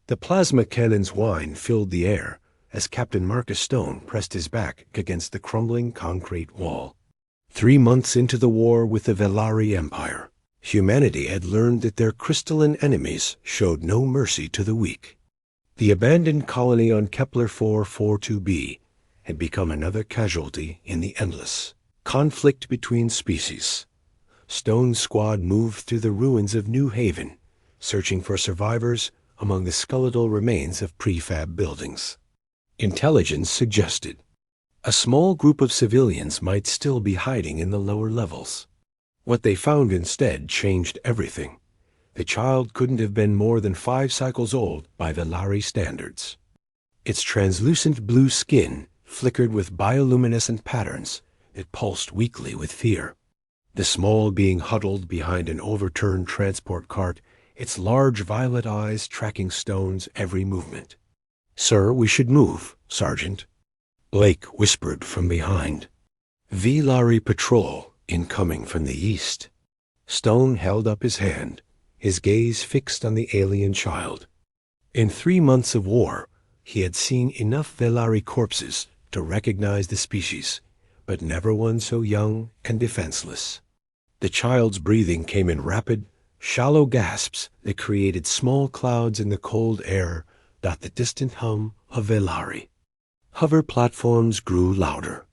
The plasma cannon's whine filled the air as Captain Marcus Stone pressed his back against the crumbling concrete wall. 3 months into the war with the Velari Empire, humanity had learned that their crystalline enemies showed no mercy to the weak. The abandoned colony on Kepler 442b had become another casualty in the endless conflict between species. Stone's squad moved through the ruins of New Haven, searching for survivors among the skeletal remains of prefab buildings. Intelligence suggested a small group of civilians might still be hiding in the lower levels. What they found instead changed everything. The child couldn't have been more than 5 cycles old by Velari standards. Its translucent blue skin flickered with bioluminescent patterns that pulsed weakly with fear. The small being huddled behind an overturned transport cart, its large violet eyes tracking Stone's every movement. "Sir, we should move, Sergeant," Blake whispered from behind. Velari patrol incoming from the east. Stone held up his hand, his gaze fixed on the alien child. In 3 months of war, he had seen enough Velari corpses to recognize the species, but never one so young and defenseless. The child's breathing came in rapid, shallow gasps that created small clouds in the cold air, the distant hum of Velari. Hover platforms grew louder.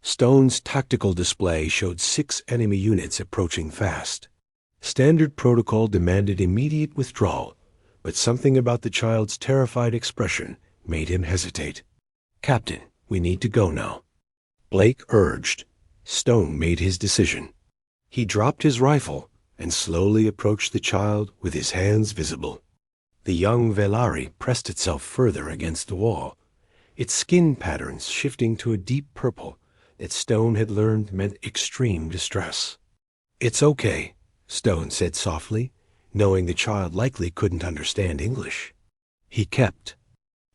Stone's tactical display showed 6 enemy units approaching fast. Standard protocol demanded immediate withdrawal, but something about the child's terrified expression made him hesitate. "Captain, we need to go now," Blake urged. Stone made his decision. He dropped his rifle and slowly approached the child with his hands visible. The young Velari pressed itself further against the wall, its skin patterns shifting to a deep purple that Stone had learned meant extreme distress. "It's okay," Stone said softly, knowing the child likely couldn't understand English. He kept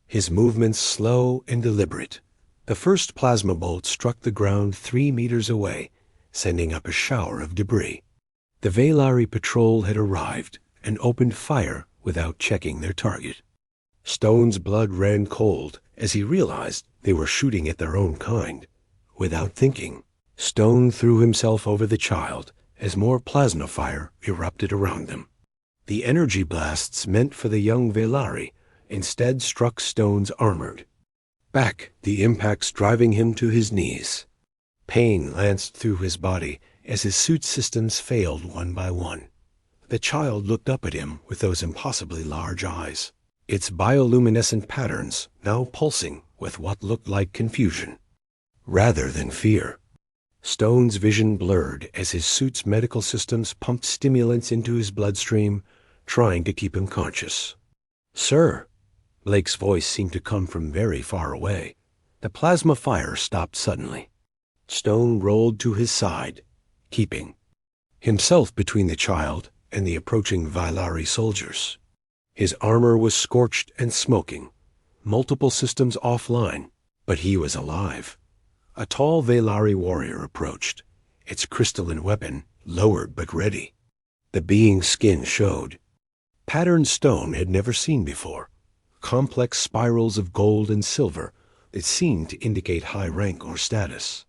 his movements slow and deliberate. The first plasma bolt struck the ground 3 meters away, sending up a shower of debris. The Velari patrol had arrived and opened fire without checking their target. Stone's blood ran cold as he realized they were shooting at their own kind. Without thinking, Stone threw himself over the child as more plasma fire erupted around them. The energy blasts meant for the young Velari instead struck Stone's armored back, the impacts driving him to his knees. Pain lanced through his body as his suit systems failed one by one. The child looked up at him with those impossibly large eyes, its bioluminescent patterns now pulsing with what looked like confusion rather than fear. Stone's vision blurred as his suit's medical systems pumped stimulants into his bloodstream, trying to keep him conscious. "Sir," Blake's voice seemed to come from very far away. The plasma fire stopped suddenly. Stone rolled to his side, keeping himself between the child and the approaching Velari soldiers. His armor was scorched and smoking, multiple systems offline, but he was alive. A tall Velari warrior approached, its crystalline weapon lowered but ready. The being's skin showed patterns Stone had never seen before, complex spirals of gold and silver that seemed to indicate high rank or status.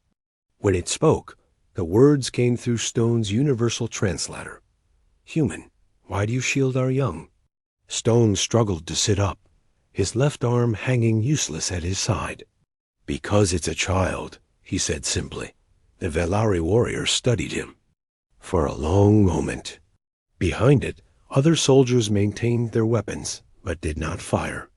When it spoke, the words came through Stone's universal translator. "Human, why do you shield our young?" Stone struggled to sit up, his left arm hanging useless at his side. "Because it's a child," he said simply. The Velari warrior studied him for a long moment. Behind it, other soldiers maintained their weapons, but did not fire.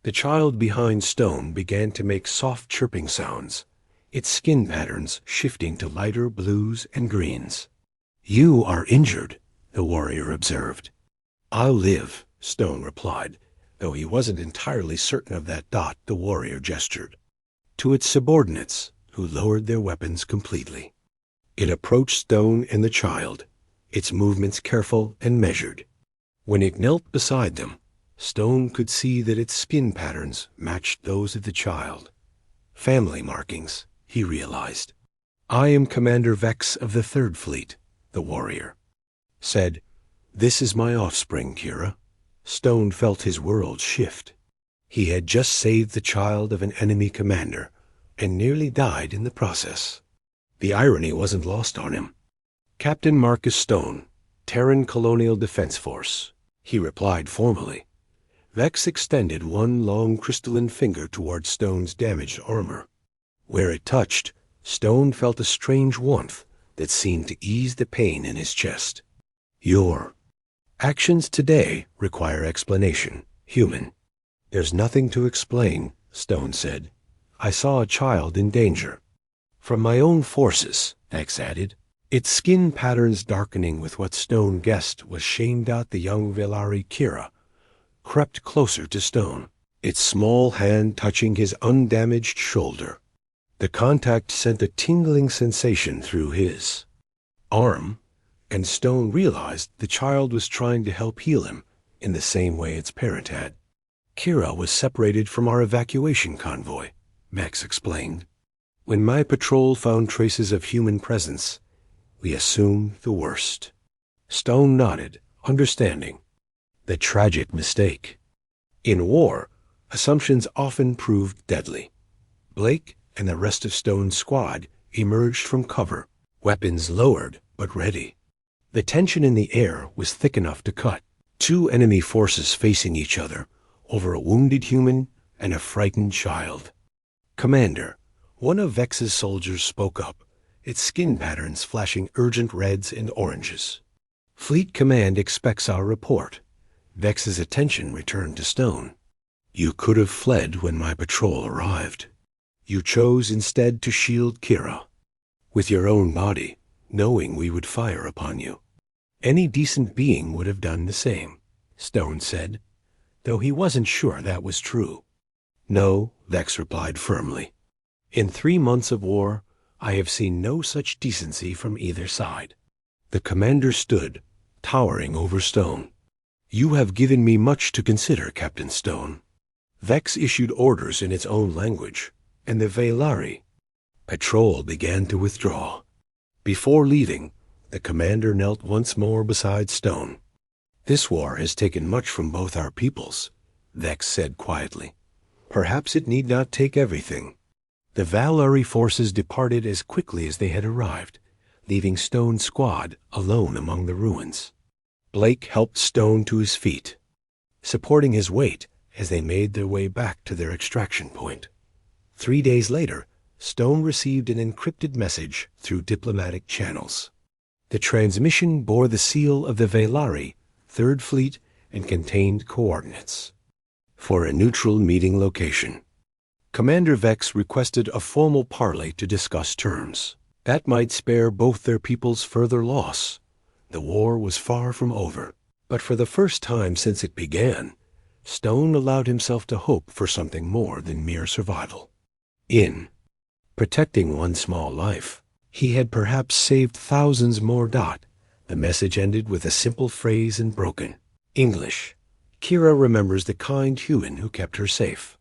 The child behind Stone began to make soft chirping sounds, its skin patterns shifting to lighter blues and greens. "You are injured," the warrior observed. "I'll live," Stone replied, though he wasn't entirely certain of that. The warrior gestured to its subordinates, who lowered their weapons completely. It approached Stone and the child, its movements careful and measured. When it knelt beside them, Stone could see that its skin patterns matched those of the child. Family markings, he realized. "I am Commander Vex of the 3rd Fleet," the warrior said. "This is my offspring, Kira." Stone felt his world shift. He had just saved the child of an enemy commander and nearly died in the process. The irony wasn't lost on him. "Captain Marcus Stone, Terran Colonial Defense Force," he replied formally. Vex extended one long crystalline finger toward Stone's damaged armor. Where it touched, Stone felt a strange warmth that seemed to ease the pain in his chest. "Your actions today require explanation, human." "There's nothing to explain," Stone said. "I saw a child in danger." "From my own forces," Vex added, its skin patterns darkening with what Stone guessed was shamed out the young Velari Kira, crept closer to Stone, its small hand touching his undamaged shoulder. The contact sent a tingling sensation through his arm, and Stone realized the child was trying to help heal him in the same way its parent had. "Kira was separated from our evacuation convoy," Vex explained. "When my patrol found traces of human presence, we assumed the worst." Stone nodded, understanding. The tragic mistake. In war, assumptions often proved deadly. Blake and the rest of Stone's squad emerged from cover, weapons lowered but ready. The tension in the air was thick enough to cut. Two enemy forces facing each other over a wounded human and a frightened child. "Commander," one of Vex's soldiers spoke up, its skin patterns flashing urgent reds and oranges. "Fleet Command expects our report." Vex's attention returned to Stone. "You could have fled when my patrol arrived. You chose instead to shield Kira with your own body, knowing we would fire upon you." "Any decent being would have done the same," Stone said, though he wasn't sure that was true. "No," Vex replied firmly. "In 3 months of war, I have seen no such decency from either side." The commander stood, towering over Stone. "You have given me much to consider, Captain Stone." Vex issued orders in its own language, and the Velari patrol began to withdraw. Before leaving, the commander knelt once more beside Stone. "This war has taken much from both our peoples," Vex said quietly. "Perhaps it need not take everything." The Velari forces departed as quickly as they had arrived, leaving Stone's squad alone among the ruins. Blake helped Stone to his feet, supporting his weight as they made their way back to their extraction point. 3 days later, Stone received an encrypted message through diplomatic channels. The transmission bore the seal of the Velari, 3rd Fleet, and contained coordinates for a neutral meeting location. Commander Vex requested a formal parley to discuss terms. That might spare both their peoples further loss. The war was far from over, but for the first time since it began, Stone allowed himself to hope for something more than mere survival. In protecting one small life, he had perhaps saved thousands more. The message ended with a simple phrase in broken English. "Kira remembers the kind human who kept her safe."